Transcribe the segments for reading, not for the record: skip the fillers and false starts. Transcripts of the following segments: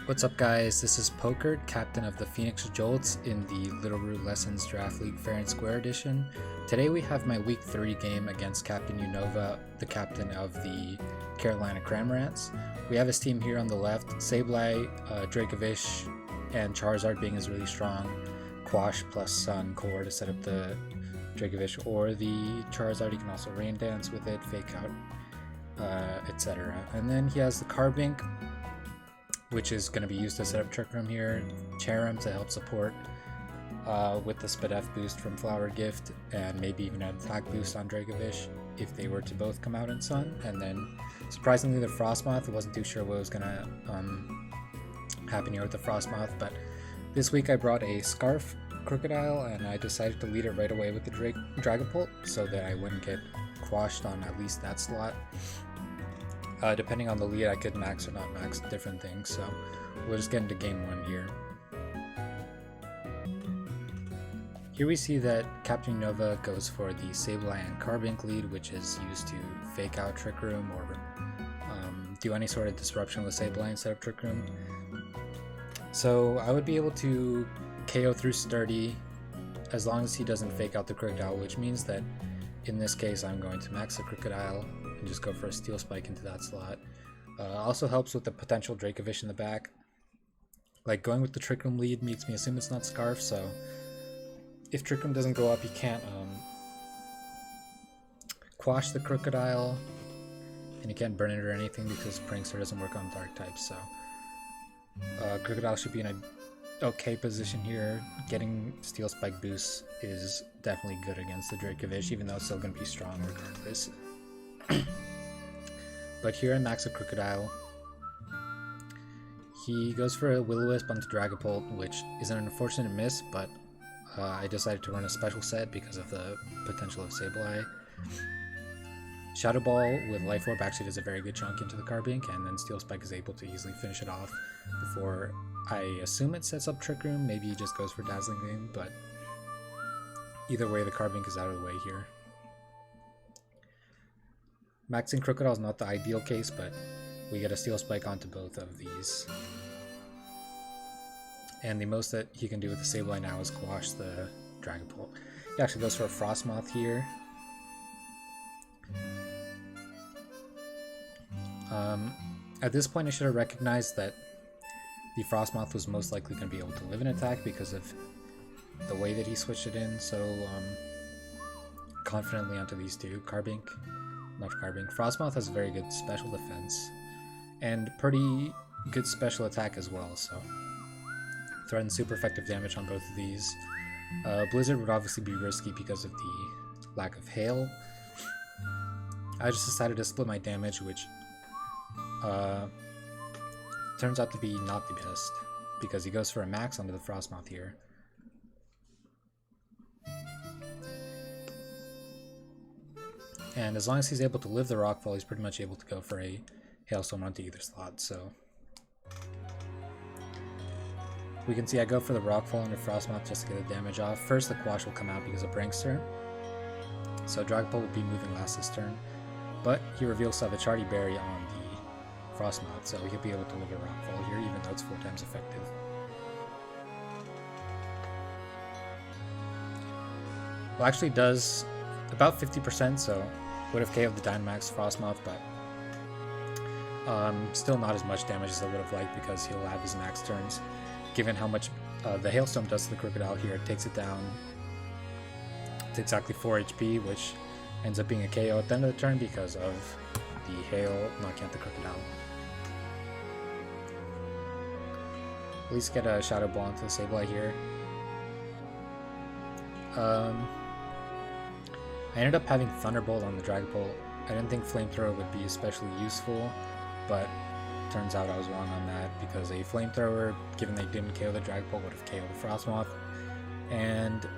What's up guys, this is Poker, captain of the Phoenix Jolts in the Littleroot Lessons Draft League Fair and Square Edition. Today we have my Week 3 game against CaptainUnova, the captain of the Carolina Cramorants. We have his team here on the left, Sableye, Dracovish, and Charizard being his really strong Quash plus Sun core to set up the Dracovish or the Charizard. You can also Rain Dance with it, Fake Out, etc. And then he has the Carbink, which is going to be used to set up Trick Room here, Cherrim to help support with the Spreadsheet boost from Flower Gift, and maybe even an attack boost on Dracovish if they were to both come out in Sun. And then surprisingly the Frosmoth, I wasn't too sure what was going to happen here with the Frosmoth, but this week I brought a Scarf Crocodile and I decided to lead it right away with the Dragapult so that I wouldn't get quashed on at least that slot. Depending on the lead, I could max or not max different things, so we'll just get into game 1 here. Here we see that CaptainUnova goes for the Sableye and Carbink lead, which is used to fake out Trick Room or do any sort of disruption with Sableye and set up Trick Room. So I would be able to KO through Sturdy as long as he doesn't fake out the Crocodile, which means that in this case I'm going to max the Crocodile and just go for a Steel Spike into that slot. Also helps with the potential Dracovish in the back. Like, going with the Trick Room lead makes me assume it's not Scarf, so if Trick Room doesn't go up, you can't quash the Crocodile, and you can't burn it or anything because Prankster doesn't work on Dark types, so Crocodile should be in an okay position here. Getting Steel Spike boost is definitely good against the Dracovish, even though it's still going to be strong regardless. But here I max a Crocodile. He goes for a Will-O-Wisp onto Dragapult, which is an unfortunate miss, but I decided to run a special set because of the potential of Sableye. Shadow Ball with Life Orb actually does a very good chunk into the Carbink, and then Steel Spike is able to easily finish it off before I assume it sets up Trick Room. Maybe he just goes for Dazzling Gleam, but either way the Carbink is out of the way here. Maxing Crocodile is not the ideal case, but we get a Steel Spike onto both of these. And the most that he can do with the Sableye now is quash the Dragapult. He actually goes for a Frosmoth here. At this point I should have recognized that the Frosmoth was most likely going to be able to live an attack because of the way that he switched it in so confidently onto these two. Frosmoth has very good special defense and pretty good special attack as well, so threatens super effective damage on both of these. Blizzard would obviously be risky because of the lack of hail. I just decided to split my damage, which turns out to be not the best because he goes for a max onto the Frosmoth here. And as long as he's able to live the Rockfall, he's pretty much able to go for a Hailstorm onto either slot, so we can see I go for the Rockfall into Frosmoth just to get the damage off. First the Quash will come out because of Prankster, so Dragapult will be moving last this turn, but he reveals Savacharty Berry on the Frosmoth, so he'll be able to live a Rockfall here even though it's 4 times effective. Well, actually does about 50%, so would have KO'd the Dynamax Frosmoth, but still not as much damage as I would have liked because he'll have his max turns. Given how much the Hailstorm does to the Crocodile here, it takes it down to exactly 4 HP, which ends up being a KO at the end of the turn because of the Hail knocking out the Crocodile. At least get a Shadow Ball into the Sableye here. I ended up having Thunderbolt on the Dragapult. I didn't think Flamethrower would be especially useful, but turns out I was wrong on that because a Flamethrower, given they didn't KO the Dragapult, would have KO'd the Frosmoth. And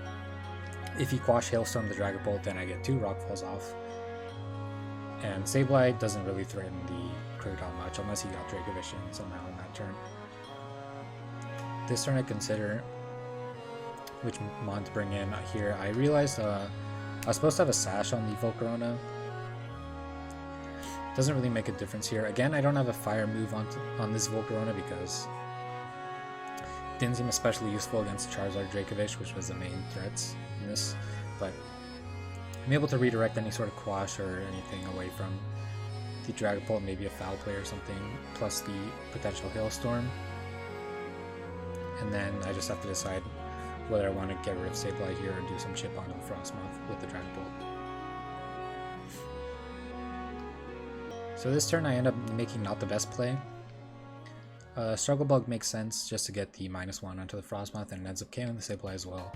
if you quash Hailstorm the Dragapult, then I get 2 Rockfalls off. And Sableye doesn't really threaten the Crocodile much unless he got Dracovish in somehow in that turn. This turn I consider which mon to bring in here. I realized I was supposed to have a Sash on the Volcarona. Doesn't really make a difference here. Again, I don't have a fire move on this Volcarona because Didn't seem especially useful against Charizard Dracovish, which was the main threats in this, but I'm able to redirect any sort of quash or anything away from the Dragapult, maybe a foul play or something, plus the potential Hailstorm. And then I just have to decide whether I want to get rid of Sableye here or do some chip onto the Frosmoth with the Dragapult. So this turn I end up making not the best play. Struggle Bug makes sense just to get the -1 onto the Frosmoth, and it ends up KOing the Sableye as well.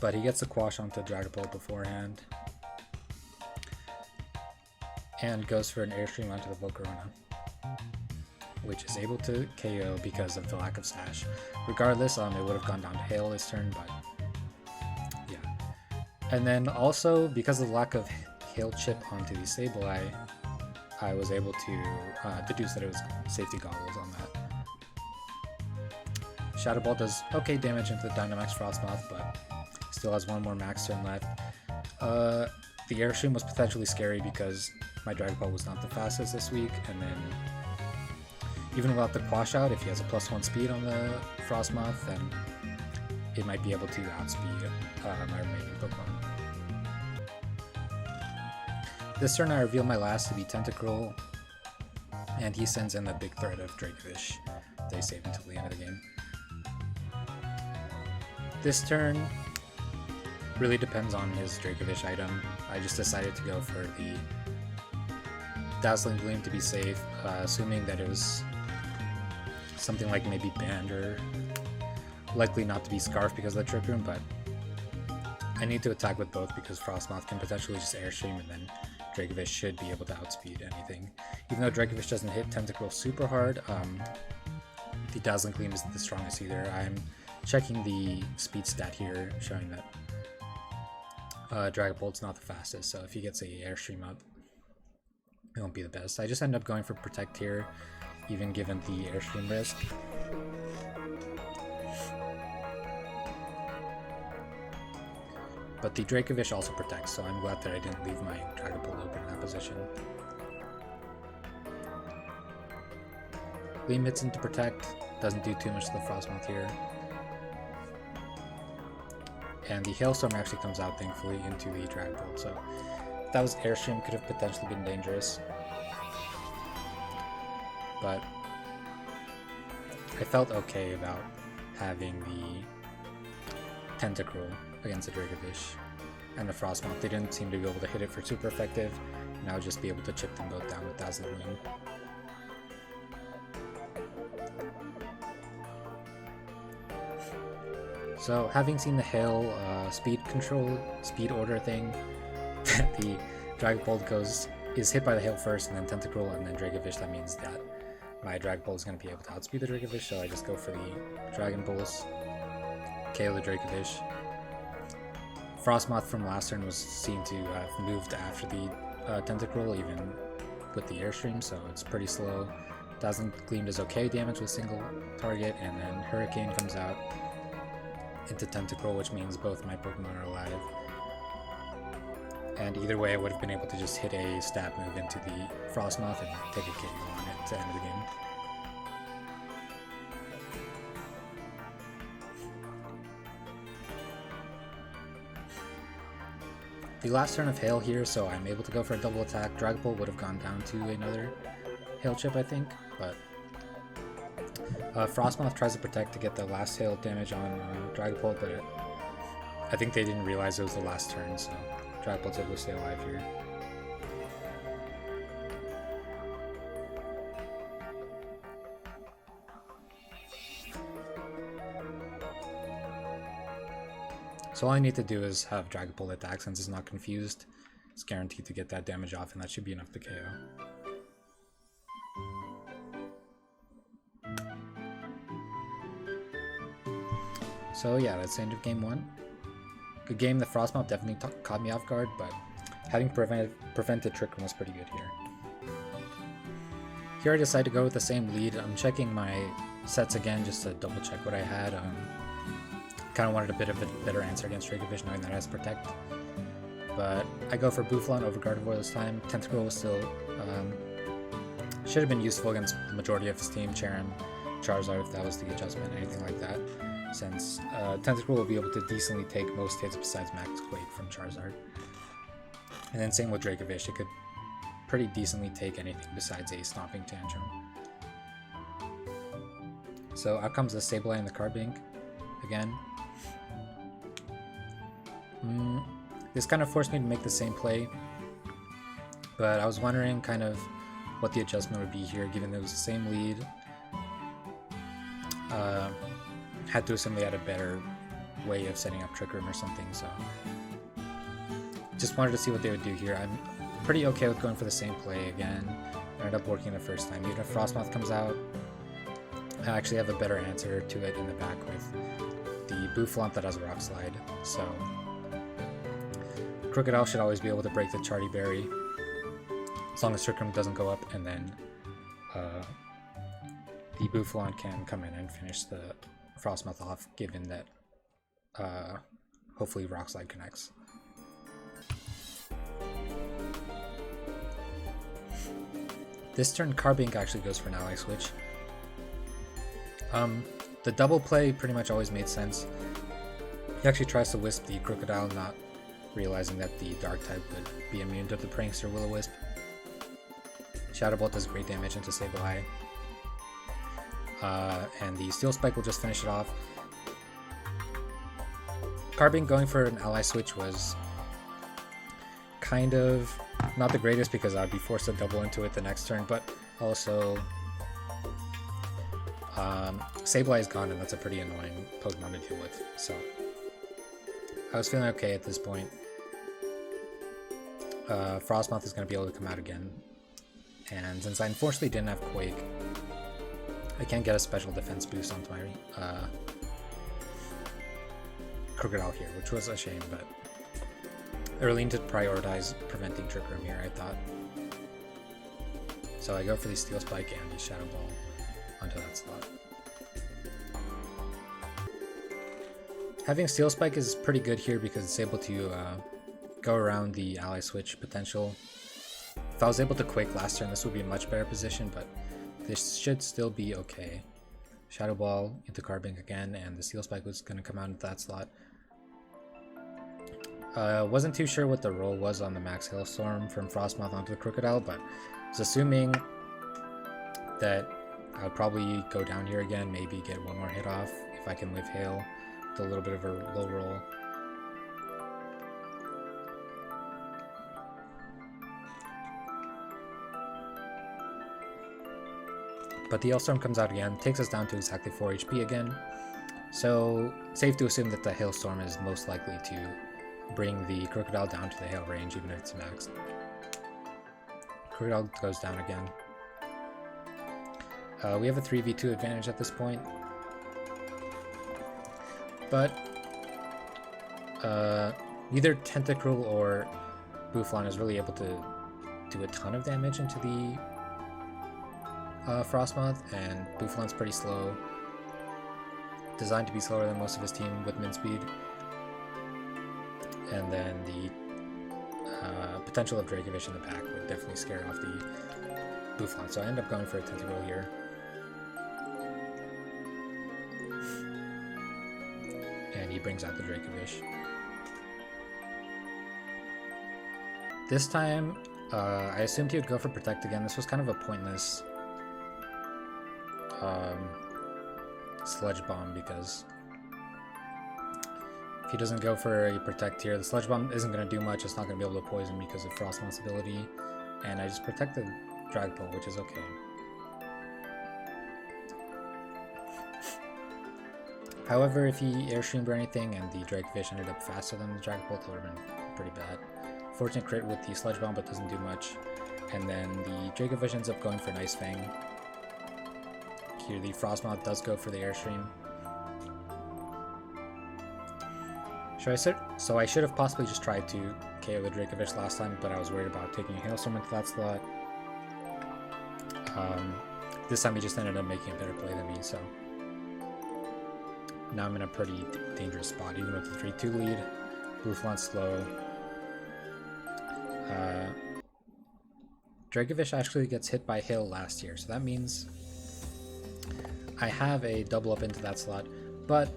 But he gets the quash onto Dragapult beforehand. And goes for an Airstream onto the Volcarona, which is able to KO because of the lack of Sash. Regardless, it would have gone down to Hail this turn, but yeah. And then also, because of the lack of Hail chip onto the Sableye, I was able to deduce that it was safety goggles on that. Shadow Ball does okay damage into the Dynamax Frosmoth, but still has one more max turn left. The Airstream was potentially scary because my Dragapult was not the fastest this week, and then even without the quash out, if he has a +1 speed on the Frosmoth, then it might be able to outspeed my remaining Pokemon. This turn I reveal my last to be Tentacruel, and he sends in the big threat of Dracovish. They save until the end of the game. This turn really depends on his Dracovish item. I just decided to go for the Dazzling Gleam to be safe, assuming that it was something like maybe Band or likely not to be Scarf because of the Trick Room, but I need to attack with both because Frosmoth can potentially just Airstream, and then Dracovish should be able to outspeed anything. Even though Dracovish doesn't hit Tentacruel super hard, the Dazzling Gleam isn't the strongest either. I'm checking the speed stat here, showing that Dragapult's not the fastest, so if he gets a Airstream up, it won't be the best. I just end up going for Protect here, even given the Airstream risk. But the Dracovish also protects, so I'm glad that I didn't leave my Dragapult open in that position. Gleam hits into Protect, doesn't do too much to the Frosmoth here. And the Hailstorm actually comes out, thankfully, into the Dragapult, so if that was Airstream, could have potentially been dangerous. But I felt okay about having the Tentacruel against the Dracovish and the Frosmoth. They didn't seem to be able to hit it for super effective, and I would just be able to chip them both down with Dazzling Gleam. So, having seen the Hail speed control, speed order thing, the Dragapult is hit by the Hail first, and then Tentacruel, and then Dracovish, that means that my Dragapult is going to be able to outspeed the Dracovish, so I just go for the Dragon Pulse, KO the Dracovish. Frosmoth from last turn was seen to have moved after the Tentacruel, even with the Airstream, so it's pretty slow. Dazzling Gleam does okay damage with single target, and then Hurricane comes out into Tentacruel, which means both my Pokemon are alive. And either way, I would have been able to just hit a stab move into the Frosmoth and take a KO on it to end the game. The last turn of Hail here, so I'm able to go for a double attack. Dragapult would have gone down to another Hail chip, I think, but Frosmoth tries to protect to get the last Hail damage on Dragapult, but I think they didn't realize it was the last turn, so Dragapult's able to stay alive here. So all I need to do is have Dragapult attack since it's not confused. It's guaranteed to get that damage off, and that should be enough to KO. So yeah, that's the end of game 1. Good game. The Frosmoth definitely caught me off guard, but having prevented Trick Room was pretty good here. Here I decided to go with the same lead. I'm checking my sets again just to double check what I had. Kind of wanted a bit of a better answer against Dracovish, knowing that it has Protect. But I go for Bouffalant over Gardevoir this time. Tentacruel was still should have been useful against the majority of his team. Cherrim Charizard if that was the adjustment, anything like that, since Tentacruel will be able to decently take most hits besides Max Quake from Charizard. And then same with Dracovish, it could pretty decently take anything besides a Stomping Tantrum. So out comes the Sableye and the Carbink again. This kind of forced me to make the same play, but I was wondering kind of what the adjustment would be here, given it was the same lead. Had to assume they had a better way of setting up Trick Room or something, so just wanted to see what they would do here. I'm pretty okay with going for the same play again. Ended up working the first time. Even if Frosmoth comes out, I actually have a better answer to it in the back with the Bouffalant that has a Rock Slide, so Crocodile should always be able to break the Charty Berry as long as Trick Room doesn't go up, and then the Bouffalant can come in and finish the Frosmoth off, given that hopefully Rock Slide connects. This turn Carbink actually goes for an ally switch. The double play pretty much always made sense. He actually tries to Wisp the Crocodile, not realizing that the Dark type would be immune to the Prankster Will-O-Wisp. Shadow Bolt does great damage into Sableye. And the Steel Spike will just finish it off. Carbink going for an ally switch was kind of not the greatest because I'd be forced to double into it the next turn, but also Sableye is gone and that's a pretty annoying Pokemon to deal with, so I was feeling okay at this point. Frosmoth is going to be able to come out again, and since I unfortunately didn't have Quake, I can't get a special defense boost onto my Crocodile here, which was a shame, but I really need to prioritize preventing Trick Room here, I thought. So I go for the Steel Spike and the Shadow Ball onto that slot. Having Steel Spike is pretty good here because it's able to go around the ally switch potential. If I was able to Quake last turn, this would be a much better position, but this should still be okay. Shadow Ball into Carbink again, and the Steel Spike was going to come out into that slot. Wasn't too sure what the roll was on the Max Hailstorm from Frosmoth onto the Crocodile, but I was assuming that I would probably go down here again, maybe get one more hit off if I can live Hail with a little bit of a low roll. But the Hailstorm comes out again, takes us down to exactly 4 HP again. So safe to assume that the Hailstorm is most likely to bring the Crocodile down to the Hail range, even if it's maxed. Crocodile goes down again. We have a 3v2 advantage at this point. But neither Tentacruel or Bouffalant is really able to do a ton of damage into the Frosmoth, and Bouffalant's pretty slow. Designed to be slower than most of his team with min speed. And then the potential of Dracovish in the back would definitely scare off the Bouffalant, so I end up going for a Tentacruel here. And he brings out the Dracovish. This time, I assumed he would go for Protect again. This was kind of a pointless Sludge Bomb, because if he doesn't go for a Protect here, the Sludge Bomb isn't going to do much. It's not going to be able to poison me because of Frosmoth's ability, and I just protect the Dragapult, which is okay. However, if he Airstreamed or anything and the Dracovish ended up faster than the Dragapult, that would have been pretty bad. Fortunate crit with the Sludge Bomb, but doesn't do much. And then the Dracovish ends up going for Nice Fang. Here the Frosmoth does go for the Airstream. So I should have possibly just tried to KO the Dracovish last time, but I was worried about taking a Hailstorm into that slot. This time he just ended up making a better play than me, so now I'm in a pretty dangerous spot, even with the 3-2 lead. Bouffalant's slow. Dracovish actually gets hit by Hail last year, so that means I have a double up into that slot, but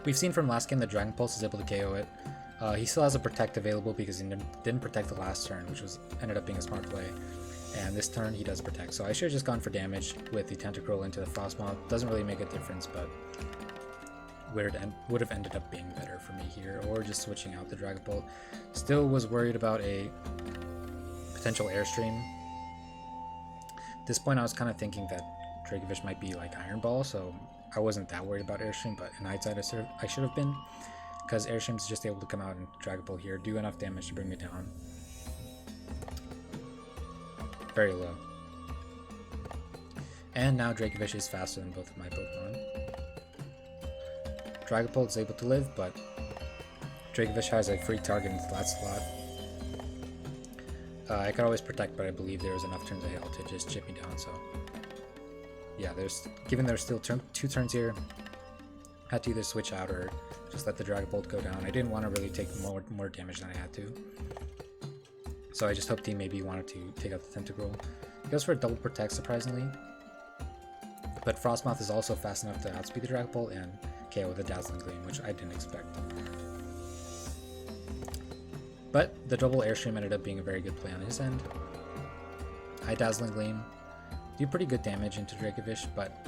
we've seen from last game that Dragon Pulse is able to KO it. He still has a Protect available because he didn't Protect the last turn, which ended up being a smart play. And this turn he does Protect, so I should have just gone for damage with the Tentacruel into the Frosmoth. Doesn't really make a difference, but would have ended up being better for me here, or just switching out the Dragon Bolt. Still was worried about a potential Airstream. At this point I was kind of thinking that Dracovish might be like Iron Ball, so I wasn't that worried about Airstream, but in hindsight I should have been, because Airstream's just able to come out and Dragon Ball here, do enough damage to bring me down. Very low. And now Dracovish is faster than both of my Pokemon. Dragapult is able to live, but Dracovish has a free target into that slot. I could always Protect, but I believe there was enough turns of hail to just chip me down, so yeah, given there's still 2 turns here, had to either switch out or just let the Dragapult go down. I didn't want to really take more damage than I had to, so I just hoped he maybe wanted to take out the Tentacruel. He goes for a double Protect, surprisingly, but Frosmoth is also fast enough to outspeed the Dragapult and KO with a Dazzling Gleam, which I didn't expect. But the double Airstream ended up being a very good play on his end. I Dazzling Gleam, do pretty good damage into Dracovish, but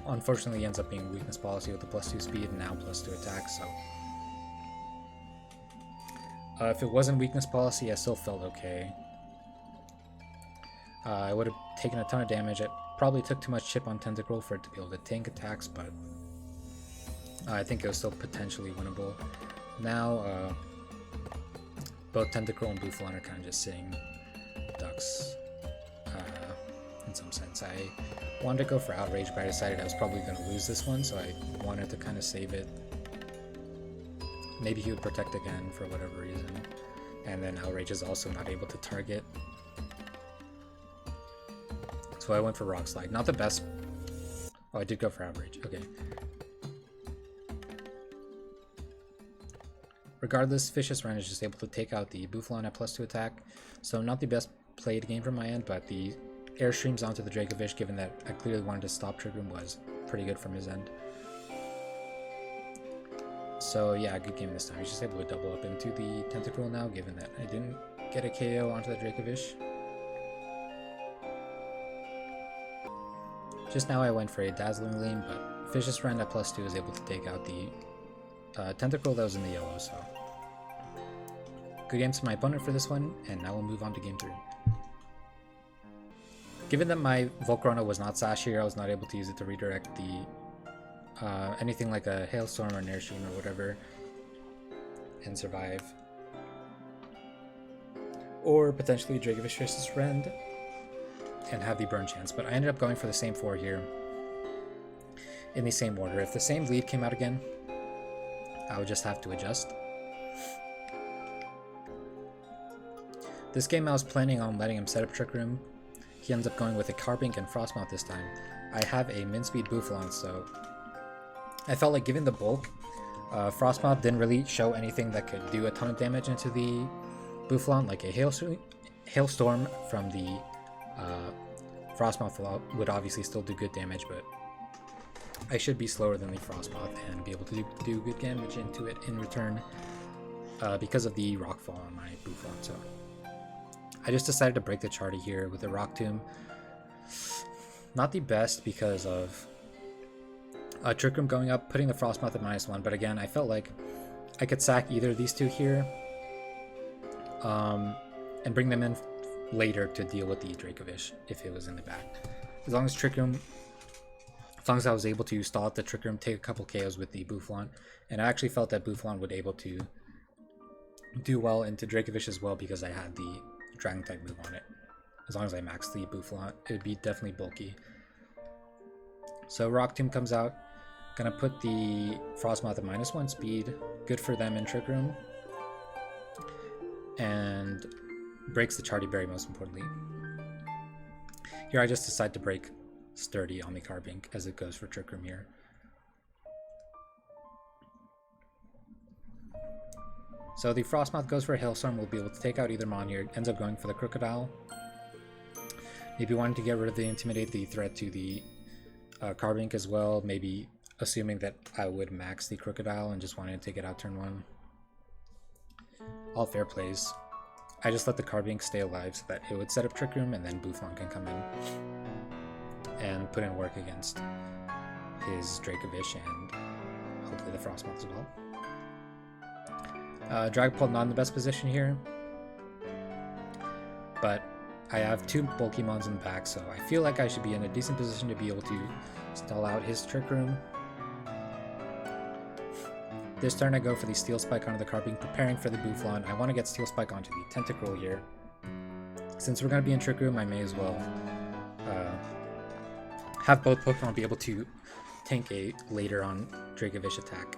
unfortunately he ends up being weakness policy with the +2 speed and now +2 attack, so if it wasn't weakness policy, I still felt okay. I would have taken a ton of damage. It probably took too much chip on Tentacruel for it to be able to tank attacks, but I think it was still potentially winnable. Now, both Tentacruel and Buffalon are kind of just sitting ducks, in some sense. I wanted to go for Outrage, but I decided I was probably going to lose this one, so I wanted to kind of save it. Maybe he would Protect again for whatever reason, and then Outrage is also not able to target. So I went for Rock Slide. Not the best. Oh, I did go for Outrage. Okay. Regardless, Vicious Run is just able to take out the Buffalon at +2 attack, so not the best played game from my end, but the Airstreams onto the Dracovish, given that I clearly wanted to stop Triggering, was pretty good from his end. So yeah, good game this time. He's just able to double up into the Tentacruel now, given that I didn't get a KO onto the Dracovish. Just now I went for a Dazzling Gleam, but Vicious Run at +2 is able to take out the Tentacruel that was in the yellow, so good games to my opponent for this one, and now we'll move on to game 3. Given that my Volcarona was not Sash here, I was not able to use it to redirect the anything like a Hailstorm or an Airstream or whatever and survive. Or potentially Dracovish Vicious Rend and have the burn chance, but I ended up going for the same 4 here in the same order. If the same lead came out again, I would just have to adjust. This game I was planning on letting him set up Trick Room. He ends up going with a Carbink and Frosmoth this time. I have a Min Speed Buffalon, so I felt like given the bulk, Frosmoth didn't really show anything that could do a ton of damage into the Buffalon, like a Hailstorm from the Frosmoth would obviously still do good damage, but I should be slower than the Frosmoth and be able to do good damage into it in return because of the Rockfall on my Buffalon. So I just decided to break the Charty here with a Rock Tomb. Not the best because of Trick Room going up, putting the Frosmoth at -1, but again, I felt like I could sack either of these two here and bring them in later to deal with the Dracovish if it was in the back. As long as Trick Room, as long as I was able to stall out the Trick Room, take a couple KOs with the Buffalon, and I actually felt that Buffalon would able to do well into Dracovish as well because I had the Dragon type move on it. As long as I maxed the Buffalon, it would be definitely bulky. So Rock Tomb comes out, gonna put the Frosmoth at -1 speed, good for them in Trick Room, and breaks the Charty Berry most importantly. Here I just decide to break Sturdy on the Carbink as it goes for Trick Room here. So the Frosmoth goes for a Hailstorm, will be able to take out either Mon here, ends up going for the Crocodile. Maybe wanting to get rid of the Intimidate, the threat to the Carbink as well, maybe assuming that I would max the Crocodile and just wanting to take it out turn 1. All fair plays. I just let the Carbink stay alive so that it would set up Trick Room, and then Buffon can come in and put in work against his Dracovish and hopefully the Frosmoth as well. Dragapult not in the best position here, but I have 2 bulky mons in the back, so I feel like I should be in a decent position to be able to stall out his Trick Room. This turn I go for the Steel Spike onto the Carbink, preparing for the Buffon. I want to get Steel Spike onto the Tentacruel here. Since we're going to be in Trick Room, I may as well have both Pokemon be able to tank a later on Dracovish attack.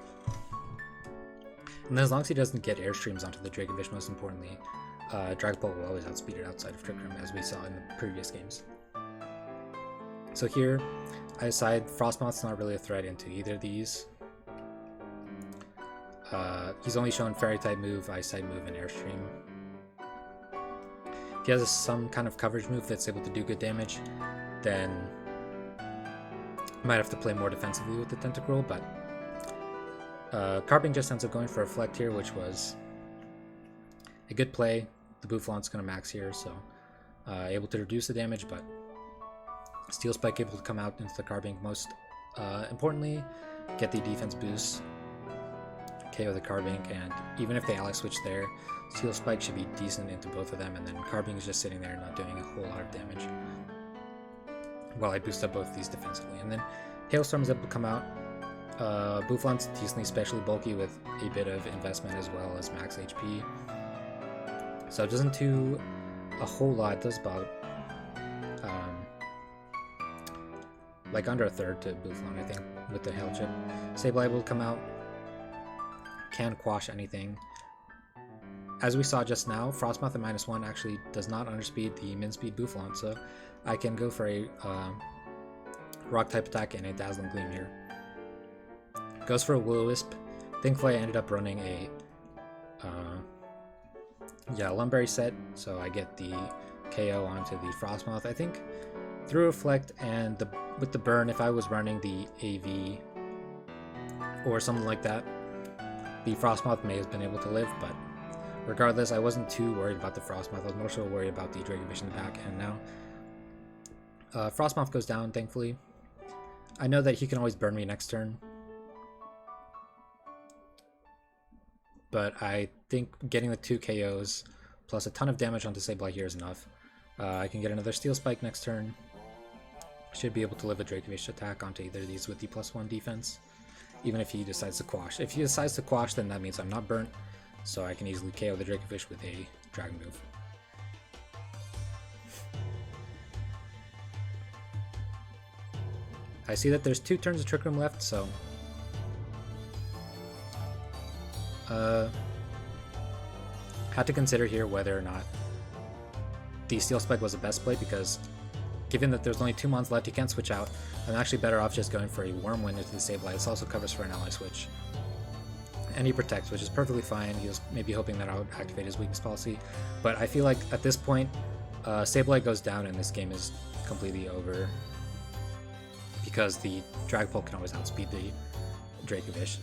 And then as long as he doesn't get Airstreams onto the Dracovish, most importantly, Dragapult will always outspeed it outside of Trick Room, as we saw in the previous games. So here, I decide Frosmoth's not really a threat into either of these. He's only shown Fairy-type move, Ice-type move, and Airstream. If he has some kind of coverage move that's able to do good damage, then I might have to play more defensively with the Tentacruel, but Carbink just ends up going for a Reflect here, which was a good play. The Buffalon's going to max here, so able to reduce the damage, but Steel Spike able to come out into the Carbink. Most importantly, get the defense boost, KO the Carbink, and even if they ally switch there, Steel Spike should be decent into both of them, and then Carbink is just sitting there not doing a whole lot of damage while I boost up both of these defensively. And then Hailstorm is able to come out. Buffalon's decently specially bulky with a bit of investment as well as max HP. So it doesn't do a whole lot. It does about like under a third to Buffalon, I think, with the Hail Chip. Sableye will come out, can quash anything. As we saw just now, Frosmoth at -1 actually does not underspeed the min speed Buffalon, so I can go for a rock type attack and a Dazzling Gleam here. Goes for a Will-O-Wisp. Thankfully I ended up running a Lumberry set, so I get the KO onto the Frosmoth. I think through Reflect and with the burn, if I was running the AV or something like that, the Frosmoth may have been able to live, but regardless, I wasn't too worried about the Frosmoth. I was more so worried about the Dracovish in the back, and now Frosmoth goes down, thankfully. I know that he can always burn me next turn, but I think getting the 2 KOs plus a ton of damage onto Sableye here is enough. I can get another Steel Spike next turn. Should be able to live a Dracovish attack onto either of these with the +1 defense, even if he decides to quash. If he decides to quash, then that means I'm not burnt, so I can easily KO the Dracovish with a Dragon move. I see that there's 2 turns of Trick Room left, so had to consider here whether or not the Steel Spike was the best play, because given that there's only 2 mons left, he can't switch out. I'm actually better off just going for a Wormwind into the Sableye. This also covers for an ally switch. And he protects, which is perfectly fine. He was maybe hoping that I would activate his weakness policy. But I feel like at this point, Sableye goes down and this game is completely over, because the Dragapult can always outspeed the Dracovish.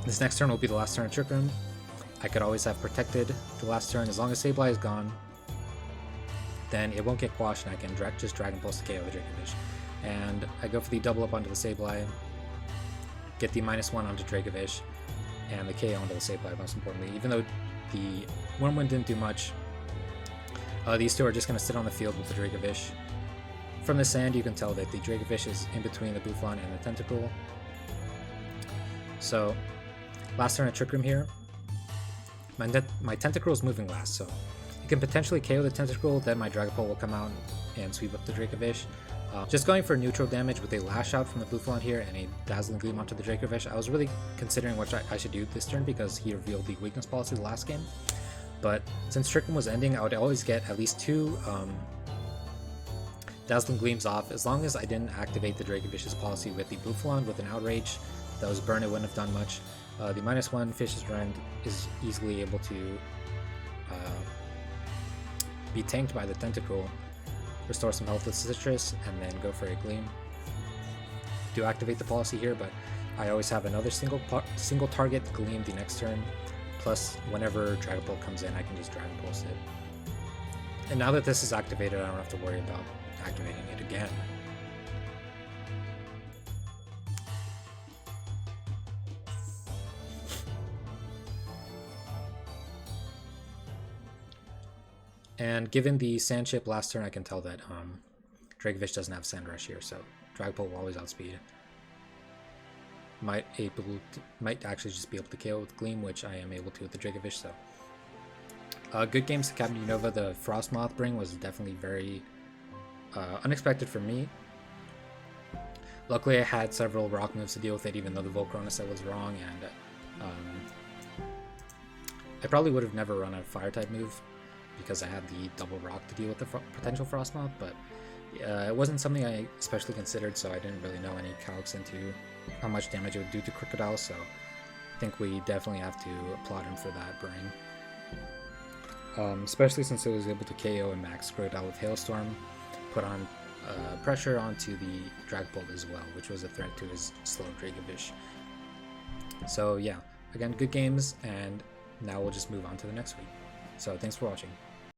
This next turn will be the last turn of Trick Room. I could always have protected the last turn. As long as Sableye is gone, then it won't get quashed and I can just Dragon Pulse to KO the Dracovish. And I go for the double up onto the Sableye, get the -1 onto Dracovish, and the KO onto the Sableye, most importantly. Even though the Wormwind didn't do much, these two are just going to sit on the field with the Dracovish. From the sand, you can tell that the Dracovish is in between the Buffalon and the Tentacruel. So, last turn of Trick Room here. My Tentacruel is moving last, so you can potentially KO the Tentacruel, then my Dragapult will come out and sweep up the Dracovish. Just going for neutral damage with a Lash Out from the Buffalon here and a Dazzling Gleam onto the Dracovish. I was really considering what I should do this turn because he revealed the weakness policy the last game. But since Trick Room was ending, I would always get at least 2 Dazzling Gleams off, as long as I didn't activate the Dracovish's policy with the Buffalon with an Outrage. That was burn, it wouldn't have done much. The -1 Fish's Rend is easily able to be tanked by the Tentacruel. restore some health with Citrus, and then go for a Gleam. Do activate the policy here, but I always have another single target Gleam the next turn, plus whenever Dragapult comes in, I can just Dragon Pulse it. And now that this is activated, I don't have to worry about activating it again. And given the Sand Chip last turn, I can tell that Dracovish doesn't have Sand Rush here, so Dragapult will always outspeed. Might actually just be able to KO with Gleam, which I am able to with the Dracovish, so. Good games to CaptainUnova. The Frosmoth bring was definitely very unexpected for me. Luckily, I had several rock moves to deal with it, even though the Volcarona set was wrong, and I probably would have never run a Fire-type move because I had the double rock to deal with the potential Frosmoth, but it wasn't something I especially considered, so I didn't really know any calcs into how much damage it would do to Crocodile, so I think we definitely have to applaud him for that bring. Especially since it was able to KO and max Crocodile with Hailstorm, put on pressure onto the Dragapult as well, which was a threat to his slow Dracovish. So yeah, again, good games, and now we'll just move on to the next week. So thanks for watching.